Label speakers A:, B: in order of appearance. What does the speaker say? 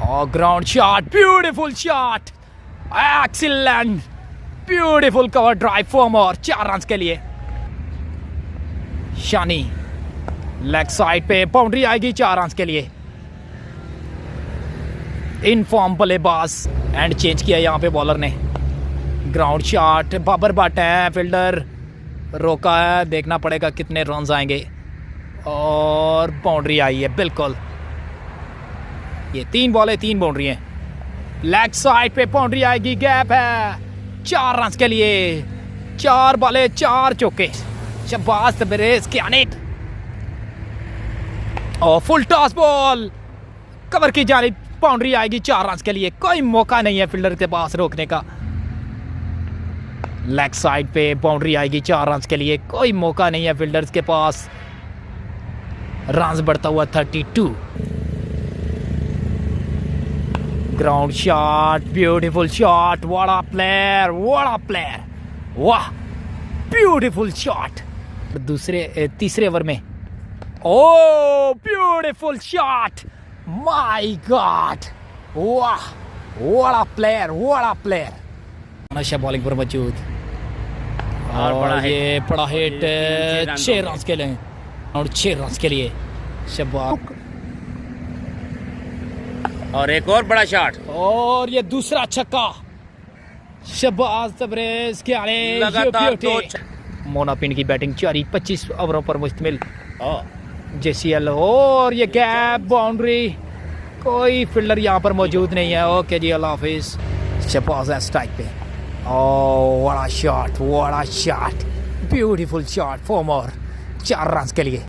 A: और ground shot, beautiful shot, excellent, beautiful cover drive form और 4 run के लिए। शानी लेग साइड पे बाउंड्री आएगी 4 रन के लिए। इन फॉर्म बल्लेबाज एंड चेंज किया यहाँ पे बॉलर ने। ग्राउंड शॉट, बाबर बट है, फील्डर रोका है, देखना पड़ेगा कितने रन आएंगे। और बाउंड्री आई है बिल्कुल। ये 3 बॉल है, 3 बाउंड्री हैं। लेग साइड पे बाउंड्री आएगी, गैप है 4 रन के लिए। 4 बॉले 4 चौके। शहबाज तबरेज़ की अनेट और फुल टॉस बॉल कवर की जानी, बाउंड्री आएगी 4 रन के लिए। कोई मौका नहीं है फील्डर के पास रोकने का। लेग साइड पे बाउंड्री आएगी 4 रन के लिए। कोई मौका नहीं है फील्डर्स के पास। रन बढ़ता हुआ 32। Ground shot, beautiful shot, what a player, what a player, वाह ब्यूटीफुल शॉट। तीसरे ओवर में oh beautiful shot, my god, वाह what a player, what a player. नशा बॉलिंग पर मौजूद और ये बड़ा हिट 6 रन के लिए और 6 रन के लिए शहबाज।
B: और एक और बड़ा शॉट
A: और ये दूसरा छक्का शहबाज तबरेज़ के आने
B: लगातार
A: मोनापिन की बैटिंग जारी। 25 ओवरों पर मुश्तमिल JCL। और ये गैप, बाउंड्री, कोई फील्डर यहाँ पर मौजूद नहीं है। ओके जी, अल्लाह हाफिज। शहबाज है स्ट्राइक पे। Oh what a shot, what a shot, beautiful shot for more 4 run के लिए।